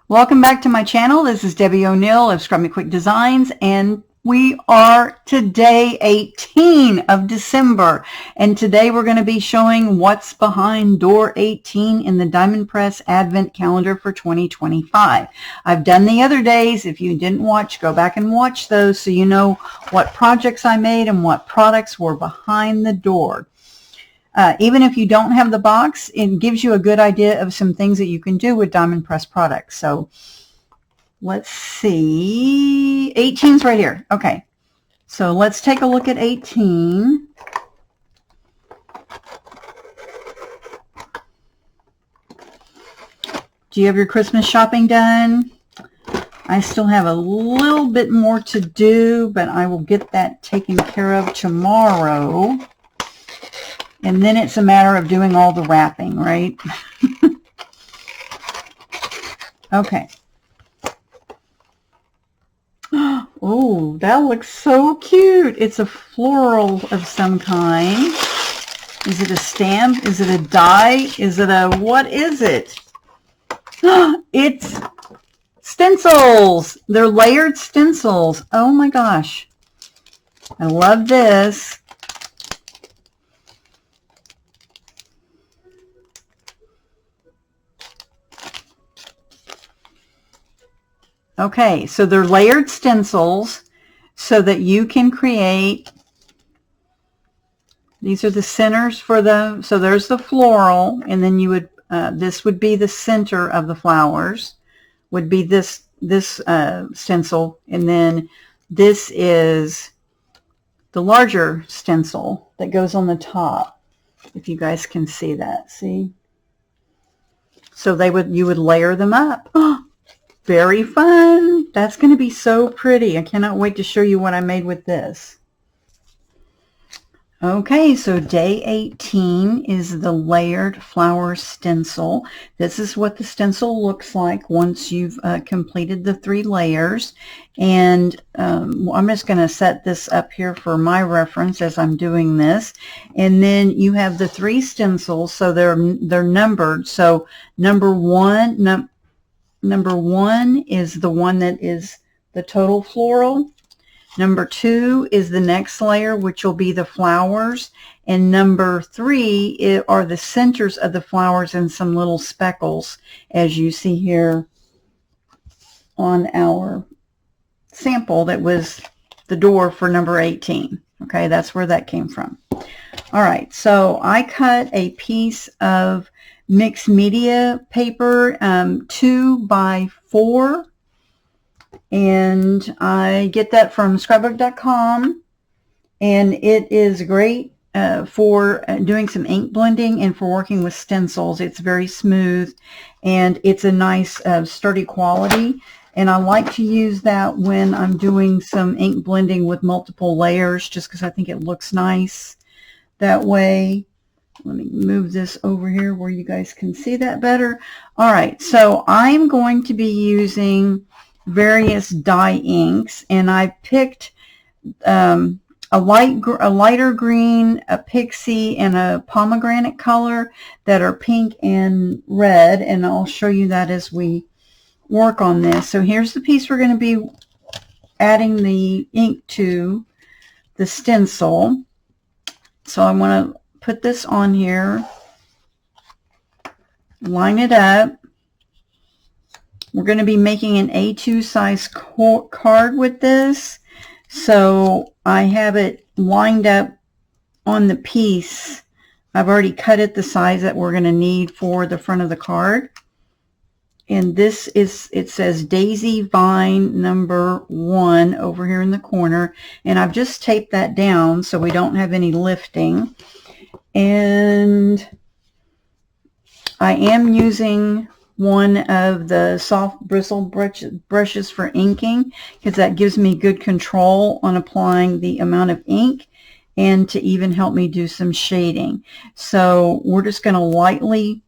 Welcome back to my channel. This is Debbie O'Neill of Scrub Me Quick Designs, and we are today 18 of December, and today we're going to be showing what's behind door 18 in the Diamond Press Advent Calendar for 2025. I've done the other days. If you didn't watch, go back and watch those so you know what projects I made and what products were behind the door. Even if you don't have the box, it gives you a good idea of some things that you can do with Diamond Press products. So let's see, 18's right here. Okay, so let's take a look at 18. Do you have your Christmas shopping done? I still have a little bit more to do, but I will get that taken care of tomorrow. And then it's a matter of doing all the wrapping, right? Okay. Oh, that looks so cute. It's a floral of some kind. Is it a stamp? Is it a die? Is it a, what is it? It's stencils. They're layered stencils. Oh my gosh. I love this. Okay, so they're layered stencils so that you can create, these are the centers for the, so there's the floral, and then you would, this would be the center of the flowers, would be this stencil, and then this is the larger stencil that goes on the top, if you guys can see that, see? So they would, you would layer them up. Very fun. That's going to be so pretty. I cannot wait to show you what I made with this. Okay, so day 18 is the layered flower stencil. This is what the stencil looks like once you've completed the 3 layers. And I'm just going to set this up here for my reference as I'm doing this. And then you have the 3 stencils, so they're numbered. So number one is the one that is the total floral. Number 2 is the next layer, which will be the flowers. And number 3 are the centers of the flowers and some little speckles, as you see here on our sample that was the door for number 18. Okay, that's where that came from. All right, so I cut a piece of mixed media paper, 2 by 4, and I get that from scrapbook.com, and it is great for doing some ink blending and for working with stencils. It's very smooth, and it's a nice sturdy quality, and I like to use that when I'm doing some ink blending with multiple layers, just because I think it looks nice that way. Let me move this over here where you guys can see that better. All right, so I'm going to be using various dye inks, and I picked a lighter green, a pixie, and a pomegranate color that are pink and red, and I'll show you that as we work on this. So here's the piece we're going to be adding the ink to, the stencil. So I want to put this on here, line it up. We're going to be making an A2 size card with this. So I have it lined up on the piece. I've already cut it the size that we're going to need for the front of the card. And this is, it says Daisy Vine number 1 over here in the corner. And I've just taped that down so we don't have any lifting. And I am using one of the soft bristle brushes for inking, because that gives me good control on applying the amount of ink and to even help me do some shading. So we're just going to lightly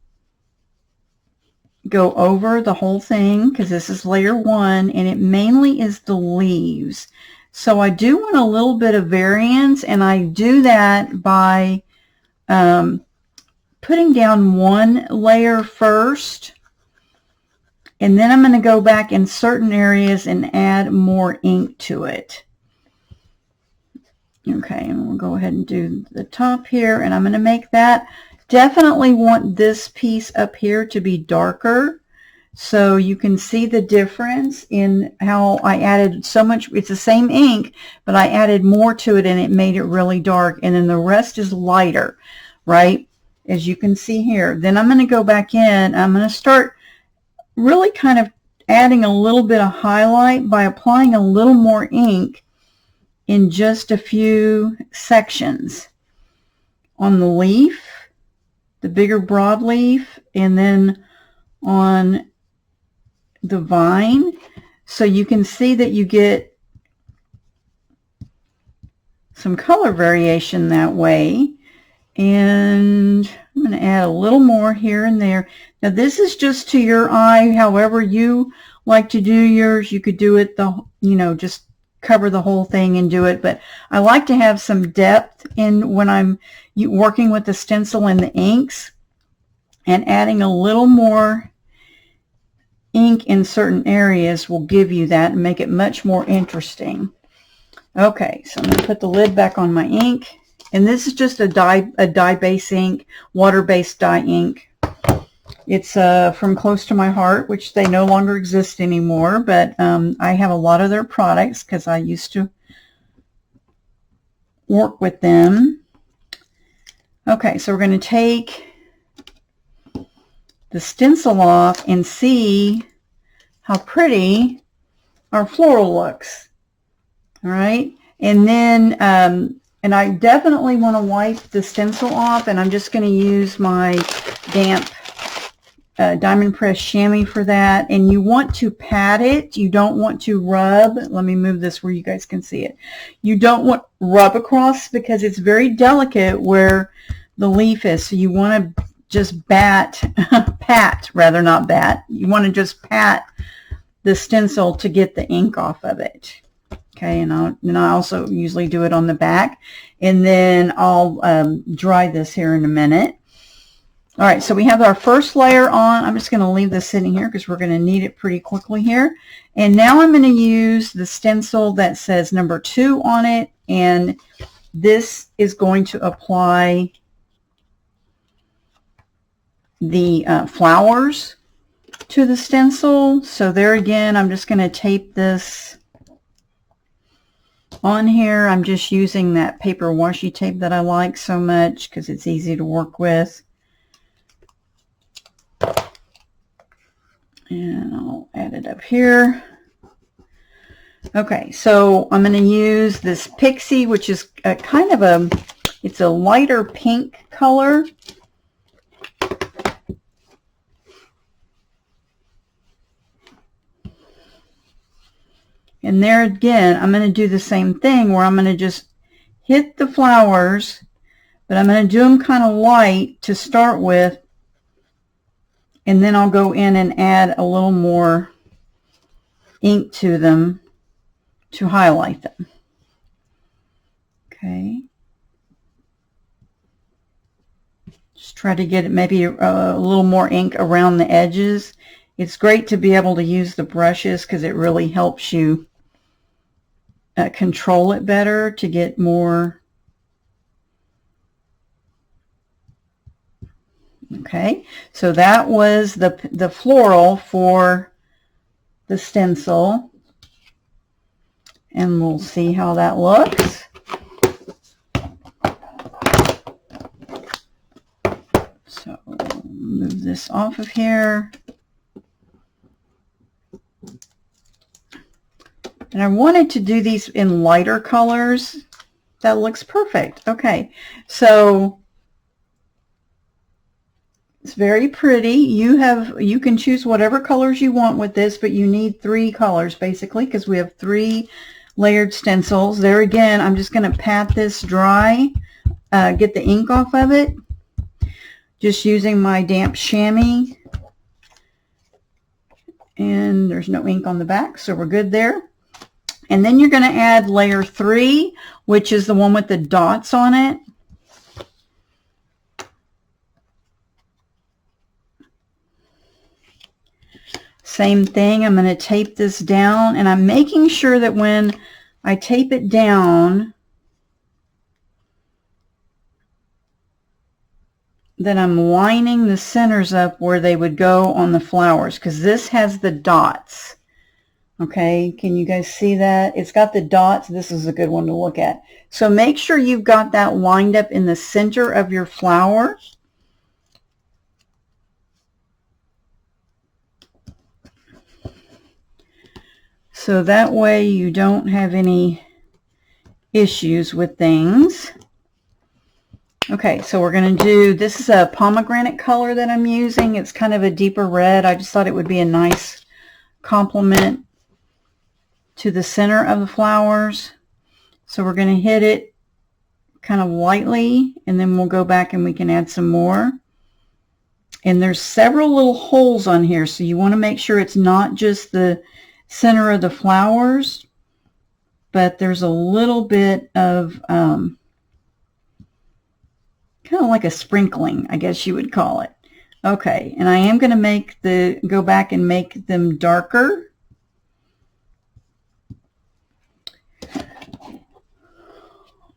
go over the whole thing, because this is layer 1 and it mainly is the leaves. So I do want a little bit of variance, and I do that by putting down one layer first And then I'm going to go back in certain areas and add more ink to it. Okay, and we'll go ahead and do the top here, and I'm going to make that. Definitely want this piece up here to be darker, so you can see the difference in how I added so much. It's the same ink, but I added more to it and it made it really dark, and then the rest is lighter, right? As you can see here. Then I'm going to go back in. I'm going to start really kind of adding a little bit of highlight by applying a little more ink in just a few sections on the leaf, the bigger broadleaf, and then on the vine, so you can see that you get some color variation that way. And I'm going to add a little more here and there. Now this is just to your eye, however you like to do yours. You could do it just cover the whole thing and do it, but I like to have some depth in when I'm working with the stencil and the inks, and adding a little more ink in certain areas will give you that and make it much more interesting. Okay, so I'm going to put the lid back on my ink, and this is just a dye base ink, water-based dye ink. It's from Close to My Heart, which they no longer exist anymore, but I have a lot of their products because I used to work with them. Okay, so we're going to take the stencil off and see how pretty our floral looks. All right, and then and I definitely want to wipe the stencil off, and I'm just going to use my damp diamond press chamois for that. And you want to pat it. You don't want to rub. Let me move this where you guys can see it. You don't want rub across because it's very delicate where the leaf is. So you want to just pat, rather, not bat. You want to just pat the stencil to get the ink off of it. Okay, and I also usually do it on the back, and then I'll dry this here in a minute. All right, so we have our first layer on. I'm just going to leave this sitting here because we're going to need it pretty quickly here. And now I'm going to use the stencil that says number 2 on it, and this is going to apply the flowers to the stencil. So there again, I'm just going to tape this on here. I'm just using that paper washi tape that I like so much because it's easy to work with. And I'll add it up here. Okay, so I'm going to use this Pixie, which is kind of it's a lighter pink color. And there again, I'm going to do the same thing where I'm going to just hit the flowers, but I'm going to do them kind of light to start with, and then I'll go in and add a little more ink to them to highlight them. Okay. Just try to get maybe a little more ink around the edges. It's great to be able to use the brushes because it really helps you control it better to get more. Okay, so that was the floral for the stencil, and we'll see how that looks. So move this off of here. And I wanted to do these in lighter colors. That looks perfect. Okay, so it's very pretty. You can choose whatever colors you want with this, but you need 3 colors basically because we have 3 layered stencils. There again, I'm just going to pat this dry, get the ink off of it, just using my damp chamois. And there's no ink on the back, so we're good there. And then you're going to add layer 3, which is the one with the dots on it. Same thing, I'm going to tape this down, and I'm making sure that when I tape it down that I'm lining the centers up where they would go on the flowers, because this has the dots. Okay, can you guys see that? It's got the dots. This is a good one to look at. So make sure you've got that lined up in the center of your flower. So that way you don't have any issues with things. Okay, so we're going to do, this is a pomegranate color that I'm using. It's kind of a deeper red. I just thought it would be a nice complement to the center of the flowers. So we're going to hit it kind of lightly, and then we'll go back and we can add some more. And there's several little holes on here, so you want to make sure it's not just the center of the flowers, but there's a little bit of kind of like a sprinkling, I guess you would call it. Okay, and I am going to go back and make them darker.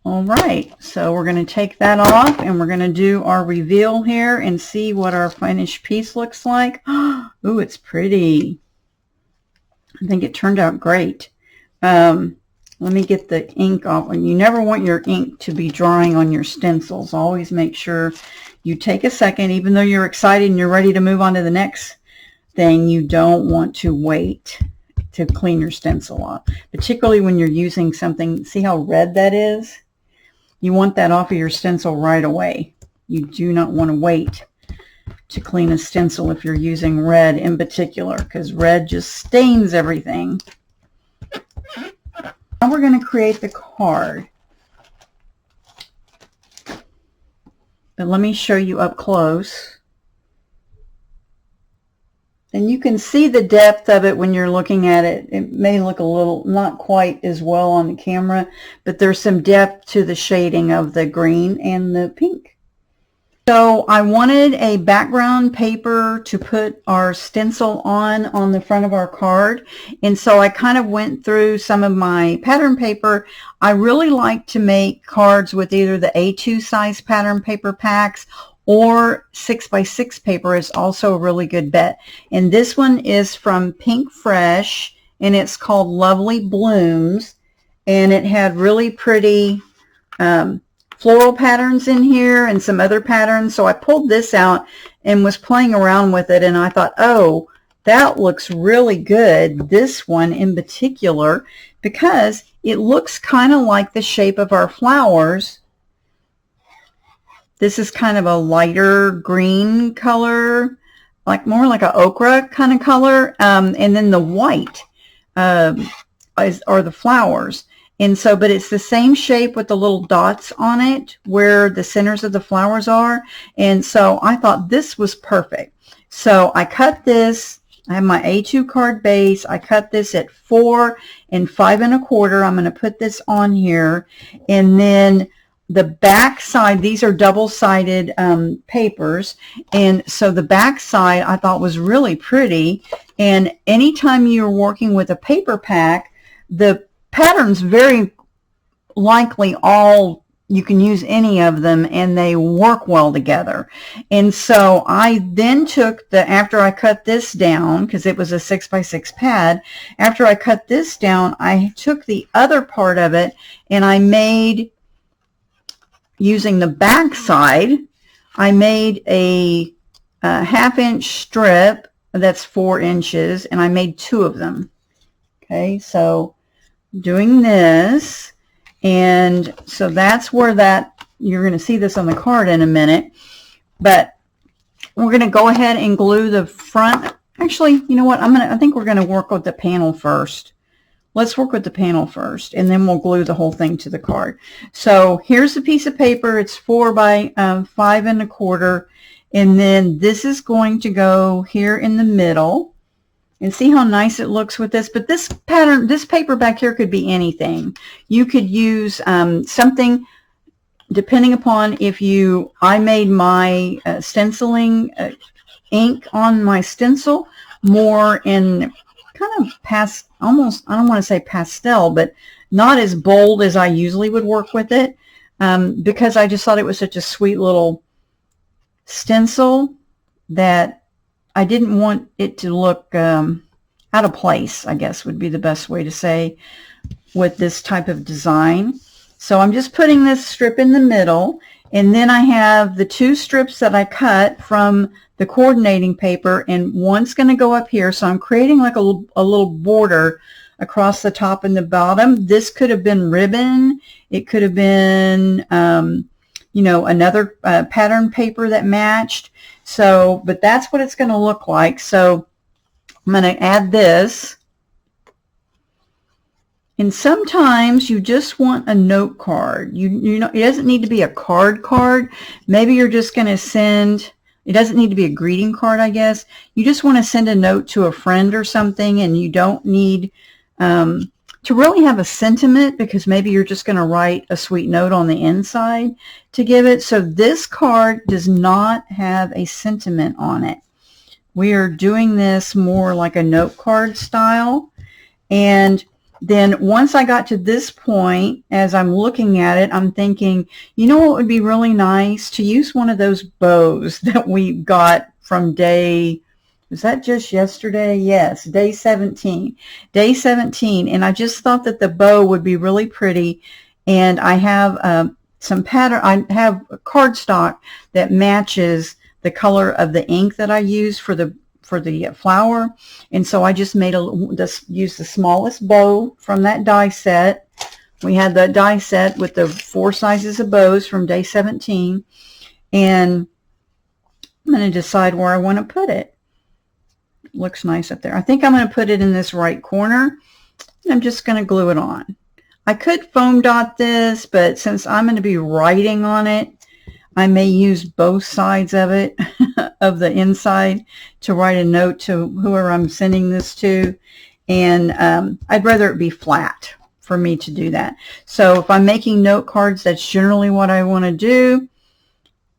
All right, so we're going to take that off, and we're going to do our reveal here and see what our finished piece looks like. Ooh, it's pretty. I think it turned out great. Let me get the ink off. And you never want your ink to be drying on your stencils. Always make sure you take a second, even though you're excited and you're ready to move on to the next thing, you don't want to wait to clean your stencil off, particularly when you're using something. See how red that is? You want that off of your stencil right away. You do not want to wait to clean a stencil if you're using red in particular, because red just stains everything. Now we're going to create the card. But let me show you up close. And you can see the depth of it when you're looking at it. It may look a little, not quite as well on the camera, but there's some depth to the shading of the green and the pink. So I wanted a background paper to put our stencil on the front of our card. And so I kind of went through some of my pattern paper. I really like to make cards with either the A2 size pattern paper packs, or 6x6 paper is also a really good bet. And this one is from Pink Fresh, and it's called Lovely Blooms. And it had really pretty floral patterns in here and some other patterns. So I pulled this out and was playing around with it, and I thought, oh, that looks really good, this one in particular, because it looks kind of like the shape of our flowers. This is kind of a lighter green color, like more like an ochre kind of color, and then the white are the flowers. And so, but it's the same shape with the little dots on it where the centers of the flowers are. And so I thought this was perfect. So I cut this. I have my A2 card base. I cut this at 4 and 5 1/4. I'm going to put this on here. And then the back side, these are double-sided papers. And so the back side I thought was really pretty. And anytime you're working with a paper pack, the patterns very likely all, you can use any of them and they work well together. And so I then took after I cut this down, because it was a 6x6 pad, after I cut this down, I took the other part of it and I made, using the back side, I made a 1/2 inch strip that's 4 inches, and I made 2 of them. Okay, so doing this, and so that's where that, you're going to see this on the card in a minute, but we're going to go ahead and glue the front. Actually, you know what, I think we're going to work with the panel first. Let's work with the panel first, and then we'll glue the whole thing to the card. So here's a piece of paper. It's 4 by 5 1/4, and then this is going to go here in the middle. And see how nice it looks with this. But this pattern, this paper back here could be anything. You could use something, depending upon if I made my stenciling ink on my stencil more in kind of almost, I don't want to say pastel, but not as bold as I usually would work with it, because I just thought it was such a sweet little stencil that I didn't want it to look out of place, I guess would be the best way to say, with this type of design. So I'm just putting this strip in the middle, and then I have the 2 strips that I cut from the coordinating paper, and one's going to go up here. So I'm creating like a little border across the top and the bottom. This could have been ribbon. It could have been, you know, another pattern paper that matched. So, but that's what it's going to look like. So I'm going to add this. And sometimes you just want a note card. You know, it doesn't need to be a card. Maybe you're just going to send, it doesn't need to be a greeting card, I guess. You just want to send a note to a friend or something, and you don't need to really have a sentiment, because maybe you're just going to write a sweet note on the inside to give it. So this card does not have a sentiment on it. We are doing this more like a note card style. And then once I got to this point, as I'm looking at it, I'm thinking, you know what would be really nice? To use one of those bows that we got from day, was that just yesterday? Yes, day 17. Day 17. And I just thought that the bow would be really pretty. And I have some pattern, I have a cardstock that matches the color of the ink that I use for the flower. And so I just used the smallest bow from that die set. We had the die set with the 4 sizes of bows from day 17. And I'm going to decide where I want to put it. Looks nice up there. I think I'm going to put it in this right corner. I'm just going to glue it on. I could foam dot this, but since I'm going to be writing on it, I may use both sides of it, of the inside, to write a note to whoever I'm sending this to. And I'd rather it be flat for me to do that. So if I'm making note cards, that's generally what I want to do.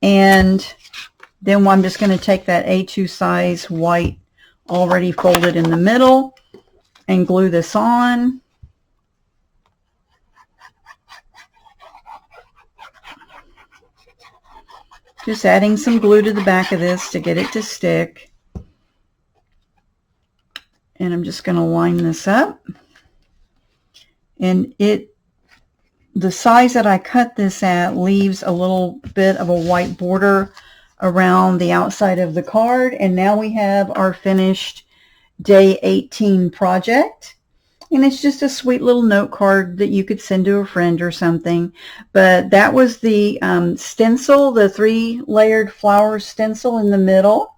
And then I'm just going to take that A2 size white already folded in the middle and glue this on. Just adding some glue to the back of this to get it to stick. And I'm just going to line this up. And the size that I cut this at leaves a little bit of a white border around the outside of the card. And now we have our finished day 18 project. And it's just a sweet little note card that you could send to a friend or something. But that was the stencil, the 3-layered flower stencil in the middle.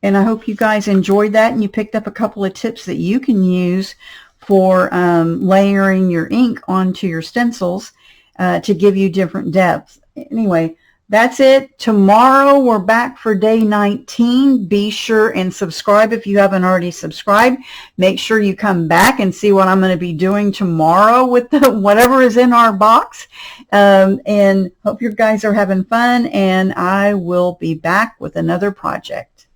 And I hope you guys enjoyed that and you picked up a couple of tips that you can use for layering your ink onto your stencils to give you different depths. Anyway, that's it. Tomorrow we're back for day 19. Be sure and subscribe if you haven't already subscribed. Make sure you come back and see what I'm going to be doing tomorrow with whatever is in our box. And hope you guys are having fun, and I will be back with another project.